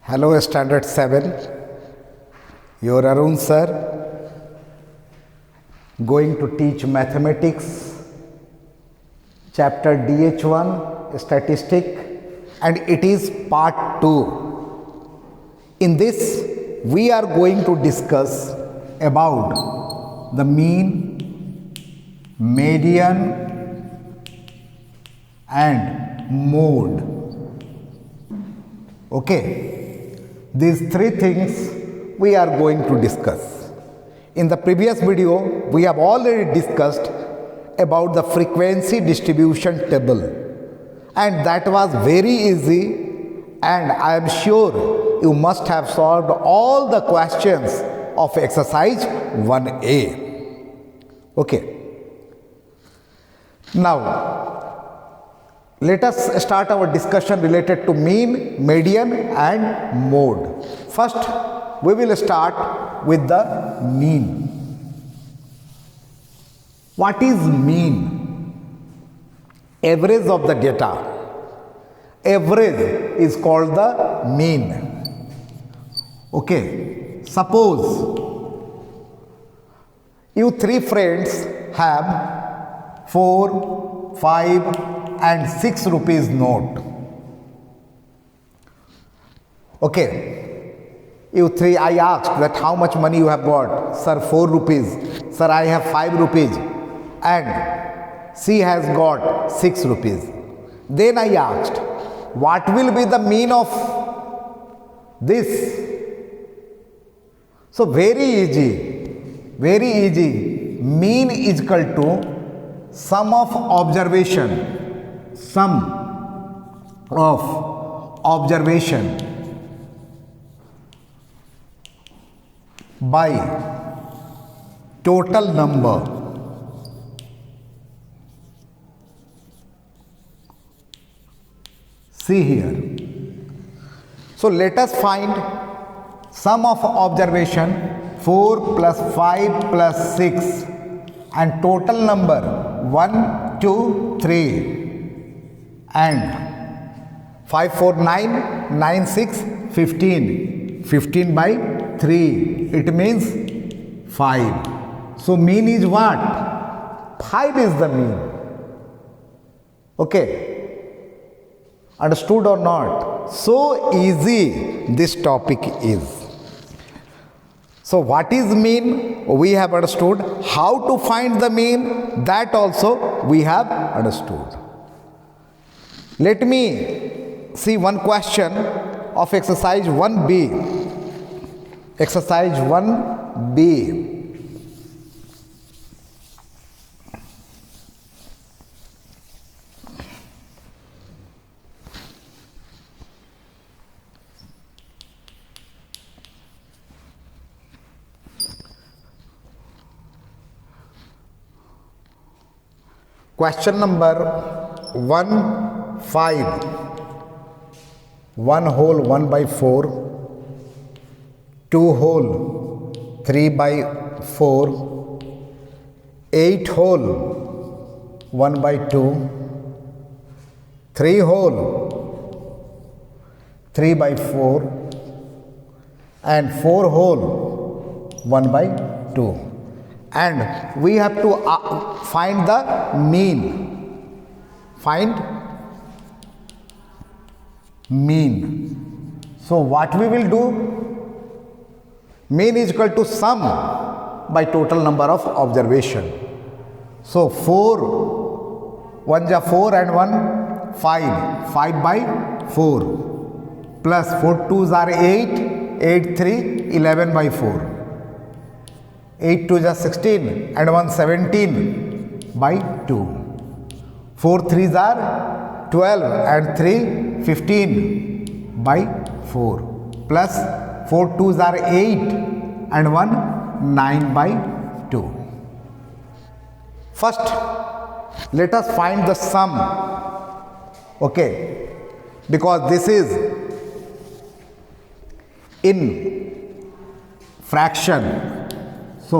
Hello, Standard 7. Your Arun sir going to teach mathematics, chapter DH1, statistic, and it is part 2. In this, we are going to discuss about the mean, median, and mode. Okay. These three things we are going to discuss. In the previous video, we have already discussed about the frequency distribution table, and that was very easy, and I am sure you must have solved all the questions of exercise 1A. Okay. Now, let us start our discussion related to mean, median, and mode. First, we will start with the mean. What is mean? Average of the data. Average is called the mean. Okay. Suppose you three friends have 4, 5, and 6 rupees note. Okay. You three, I asked that how much money you have got. Sir, 4 rupees. Sir, I have 5 rupees. And she has got 6 rupees. Then I asked, what will be the mean of this? So very easy. Very easy. Mean is equal to sum of observation. Sum of observation by total number see here. So let us find sum of observation 4 plus 5 plus 6 and total number 1, 2, 3 and 5, 4, 9, 9, 6, 15. 15 by 3. It means 5. So mean is what? 5 is the mean. Okay. Understood or not? So easy this topic is. So what is mean? We have understood. How to find the mean? That also we have understood. Let me see one question of exercise 1B. Exercise 1B. Question number 1, 5. 1 whole 1 by 4. 2 whole 3 by 4. 8 whole 1 by 2. 3 whole 3 by 4. And 4 whole 1 by 2. And we have to find the mean. Find mean. So what we will do? Mean is equal to sum by total number of observation. So 4, 1 ja 4 and 1, 5. 5 by 4. Plus 4 2s are 8. 8 3, 11 by 4. 8 2 is 16 and 1 17 by 2. 4 3s are 12 and 3 15 by 4. Plus 4 2s are 8 and 1 9 by 2. First, let us find the sum. Okay. Because this is in fraction. So,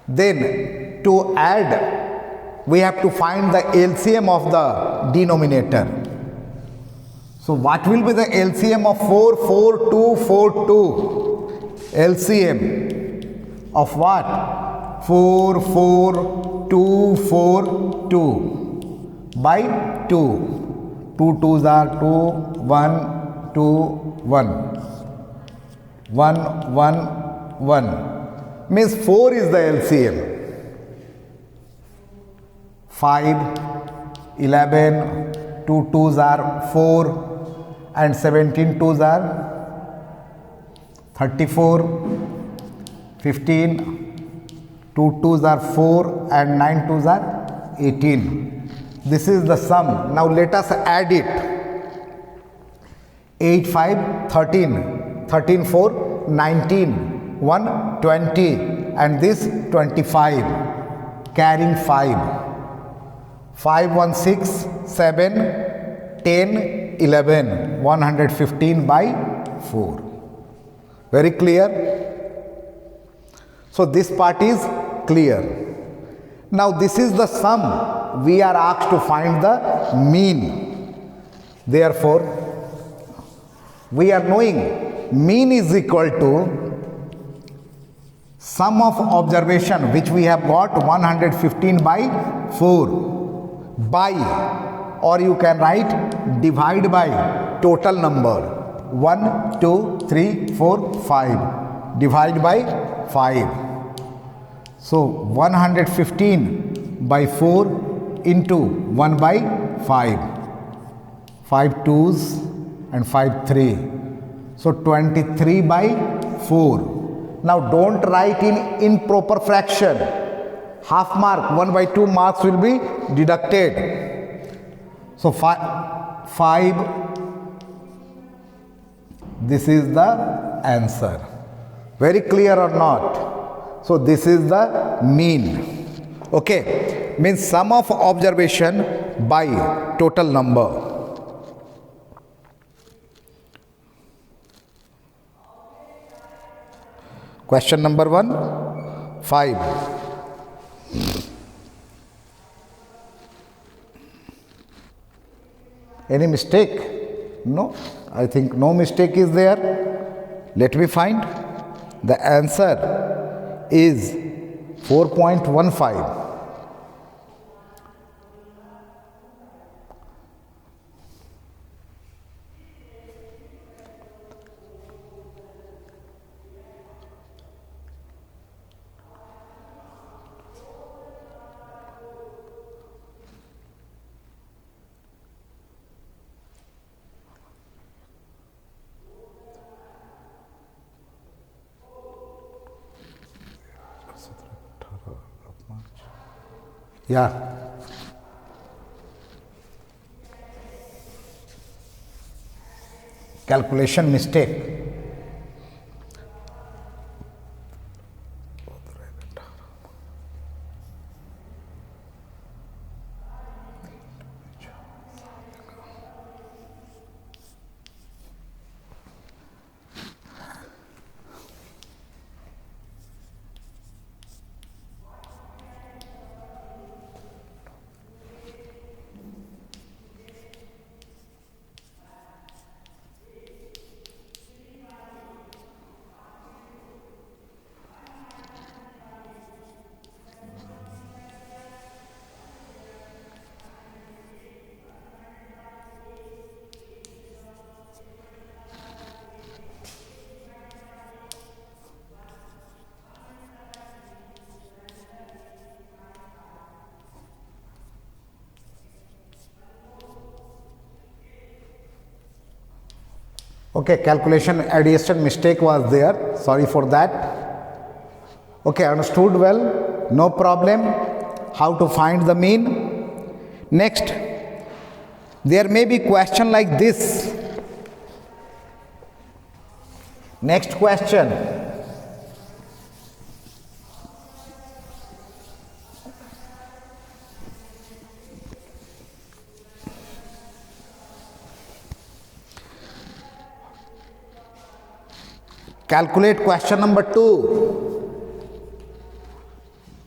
then to add, we have to find the LCM of the denominator. So what will be the LCM of 4, 4, 2, 4, 2? LCM of what? 4, 4, 2, 4, 2 by 2. 2 2s are 2, 1, 2, 1. 1, 1, 1. Means 4 is the LCM. 5, 11, 2 2s are 4 and 17 2s are 34, 15, 2 2s are 4 and 9 2s are 18. This is the sum. Now let us add it. 8, 5, 13, 13, 4, 19, 1, 20 and this 25, carrying 5. 5, 1, 6, 7, 10, 11, 115 by 4. Very clear? So this part is clear. Now this is the sum. We are asked to find the mean. Therefore, we are knowing mean is equal to sum of observation which we have got 115 by 4 by, or you can write divide by total number 1, 2, 3, 4, 5. Divide by 5. So 115 by 4 into 1 by 5. 5 2s and 5 3. So 23 by 4. Now don't write in improper fraction. Half mark, 1 by 2 marks will be deducted. So 5, this is the answer. Very clear or not? So this is the mean. Okay, means sum of observation by total number. Question number 1, 5. Any mistake? No, I think no mistake is there. Let me find. The answer is 4.15. Yeah. Calculation mistake. Okay, calculation addition mistake was there. Sorry for that. Okay, understood well. No problem. How to find the mean. Next, there may be question like this. Next question. Calculate question number 2.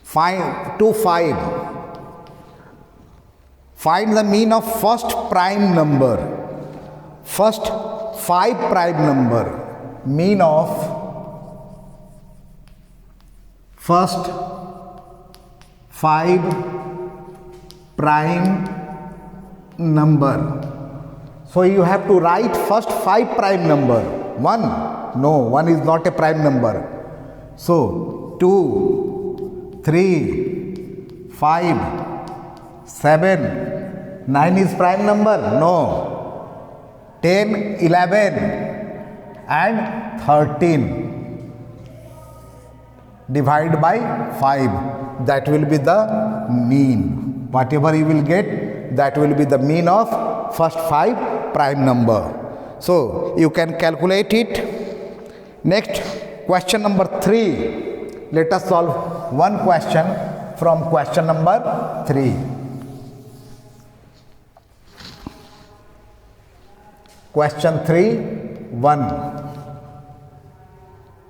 5. Find the mean of first prime number. first 5 prime number, mean of first 5 prime number. So you have to write first 5 prime number. 1, no, 1 is not a prime number. So 2, 3, 5, 7, 9 is prime number? No. 10, 11 and 13. Divide by 5. That will be the mean. Whatever you will get, that will be the mean of first 5 prime number. So you can calculate it. Next, question number 3. Let us solve one question from question number 3. Question 3, 1.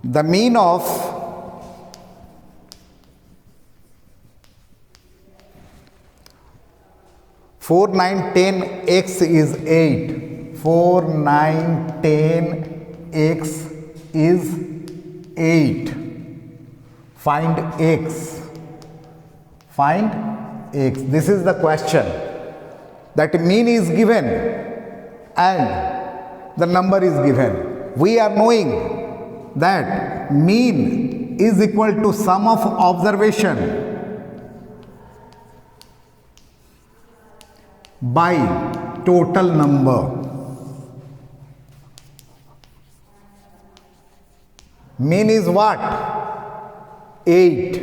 The mean of 4, 9, 10 x is 8. 4, 9, 10 x is 8. Find x. Find x. This is the question. That mean is given and the number is given. We are knowing that mean is equal to sum of observation by total number. Mean is what? 8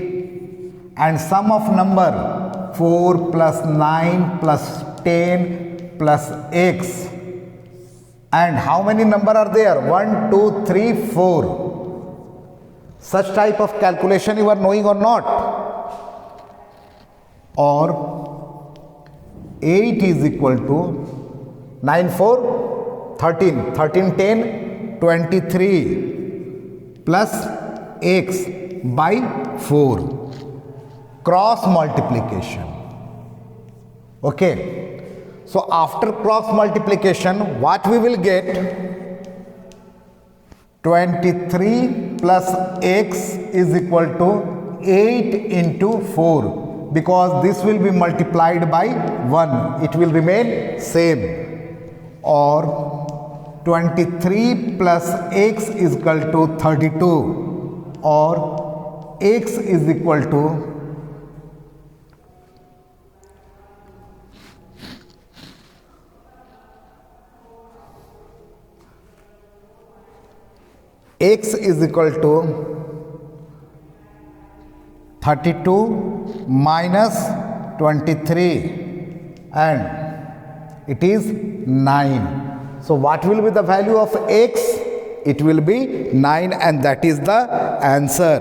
and sum of number 4 plus 9 plus 10 plus x. And how many number are there? 1, 2, 3, 4. Such type of calculation you are knowing or not? Or 8 is equal to 9, 4, 13. 13, 10, 23 plus x by 4. Cross multiplication. Okay. So after cross multiplication, what we will get? 23 plus x is equal to 8 into 4, because this will be multiplied by 1. It will remain same. Or 23 plus x is equal to 32, or x is equal to x is equal to 32 minus 23 and it is 9. So what will be the value of x? It will be 9 and that is the answer.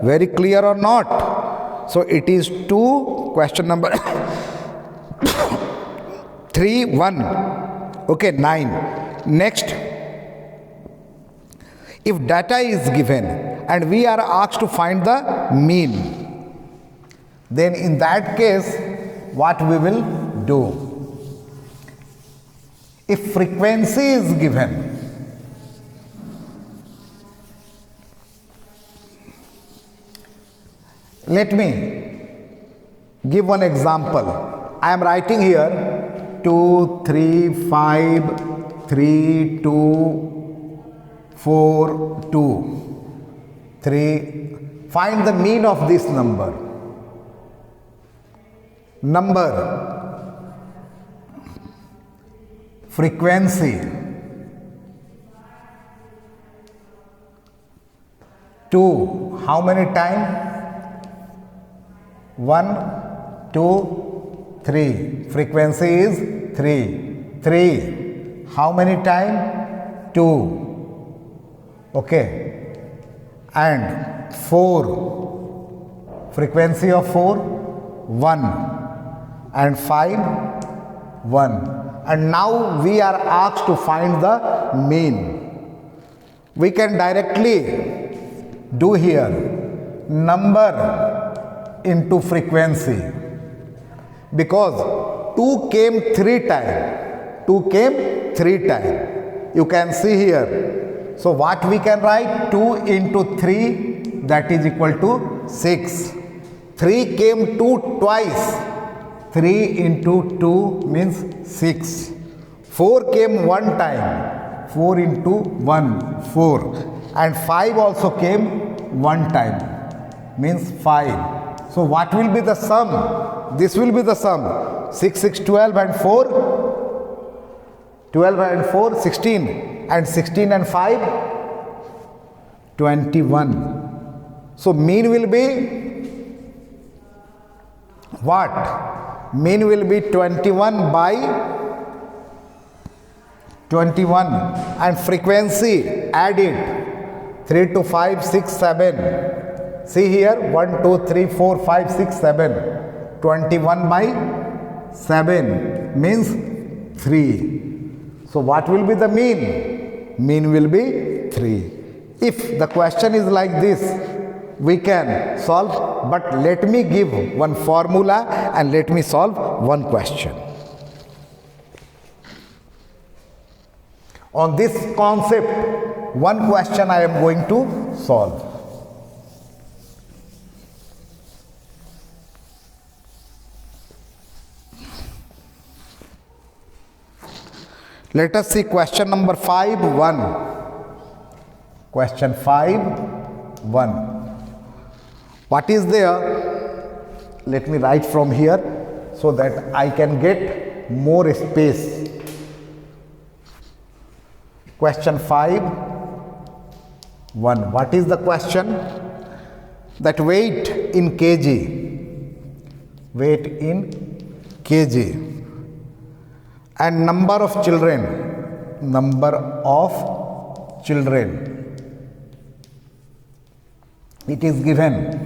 Very clear or not? So it is 2, question number 3, 1. Okay, 9. Next. If data is given and we are asked to find the mean, then in that case, what we will do? If frequency is given, let me give one example. I am writing here 2, 3, 5, 3, 2, 4, 2, 3. Find the mean of this number. Number, frequency, 2. How many times? 1, 2, 3. Frequency is 3. 3. How many times? 2. Okay, and 4, frequency of 4, 1, and 5, 1. And now we are asked to find the mean. We can directly do here number into frequency, because 2 came 3 times. 2 came 3 times. You can see here. So what we can write? 2 into 3, that is equal to 6. 3 came 2 twice. 3 into 2 means 6. 4 came 1 time. 4 into 1, 4. And 5 also came 1 time. Means 5. So what will be the sum? This will be the sum. 6, 6, 12 and 4. 12 and 4, 16. And 16 and 5, 21. So mean will be what? Mean will be 21 by 21. And frequency, add it. 3 to 5, 6, 7. See here, 1, 2, 3, 4, 5, 6, 7. 21 by 7 means 3. So what will be the mean? Mean will be 3. If the question is like this, we can solve, but let me give one formula and let me solve one question. On this concept, one question I am going to solve. Let us see question number 5, 1. Question 5, 1. What is there? Let me write from here so that I can get more space. Question 5, 1. What is the question? That weight in kg. Weight in kg. And number of children. Number of children. It is given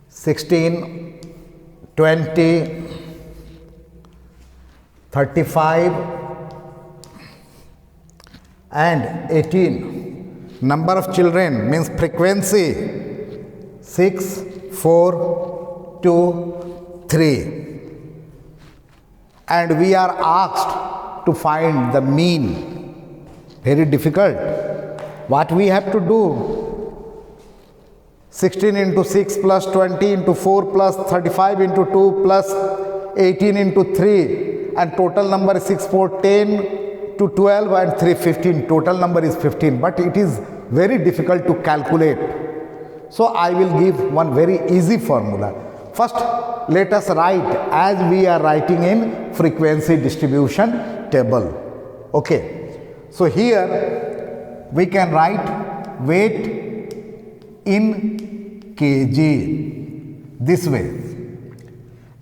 16, 20, 35 and 18. Number of children means frequency 6, 4, 2, 3. And we are asked to find the mean. Very difficult. What we have to do? 16 into 6 plus 20 into 4 plus 35 into 2 plus 18 into 3. And total number is 6, 4, 10 to 12 and 3, 15. Total number is 15. But it is very difficult to calculate. So I will give one very easy formula. First, let us write as we are writing in frequency distribution table. Okay. So here we can write weight in kg this way.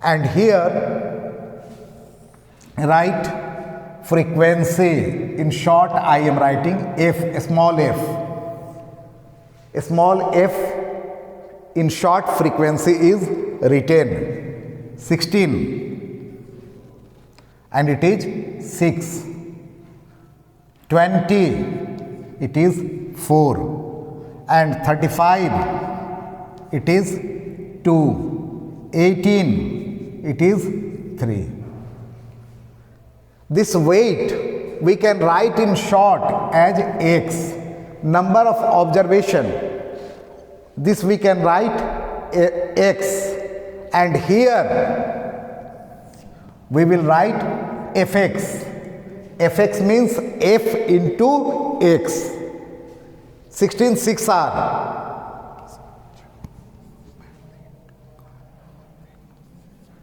And here write frequency. In short, I am writing f, small f. Small f. In short, frequency is written 16 and it is 6. 20 it is 4 and 35 it is 2. 18 it is 3. This weight we can write in short as x. Number of observation, this we can write x, and here we will write fx. fx means f into x. 16 6 are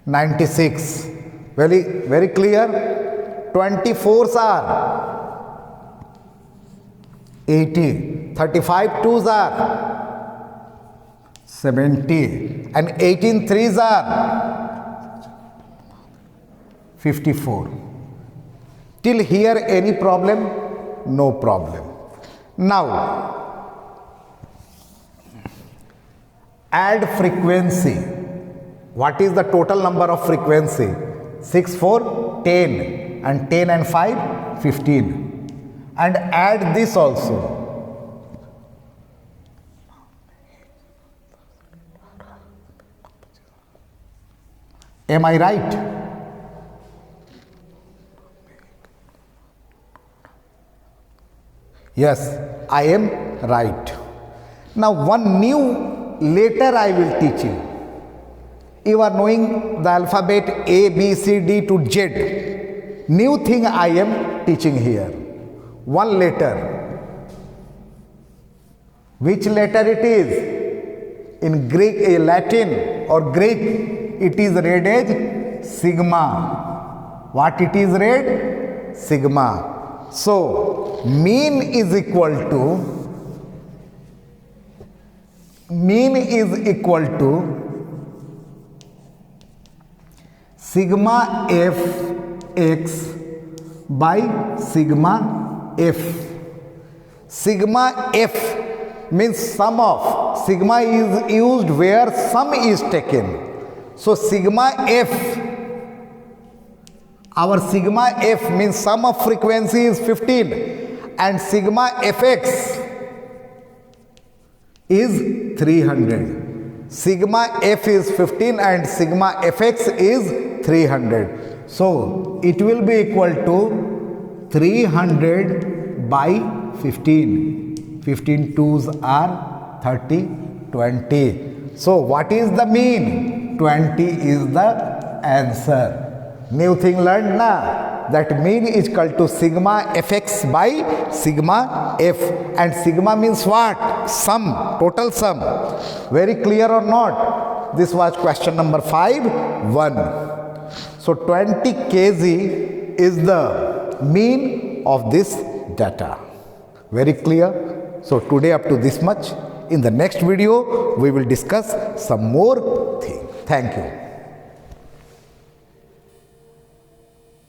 96. Very clear. 24s are 80. 35 2s are 70 and 18 3s are 54. Till here any problem? No problem. Now add frequency. What is the total number of frequency? 6 4 10 and 10 and 5 15 and add this also. Am I right? Yes, I am right. Now one new letter I will teach you. You are knowing the alphabet A, B, C, D to Z. New thing I am teaching here. One letter. Which letter it is? In Greek, Latin or Greek, it is read as sigma. What it is read? Sigma. So, mean is equal to sigma f x by sigma f. Sigma f means sum of. Sigma is used where sum is taken. So sigma f, our sigma f means sum of frequency is 15 and sigma fx is 300. Sigma f is 15 and sigma fx is 300. So it will be equal to 300 by 15. 15 twos are 30, 20. So what is the mean? 20 is the answer. New thing learned na? That mean is equal to sigma fx by sigma f. And sigma means what? Sum, total sum. Very clear or not? This was question number 5, 1. So 20 kg is the mean of this data. Very clear? So today up to this much. In the next video, we will discuss some more things. Thank you.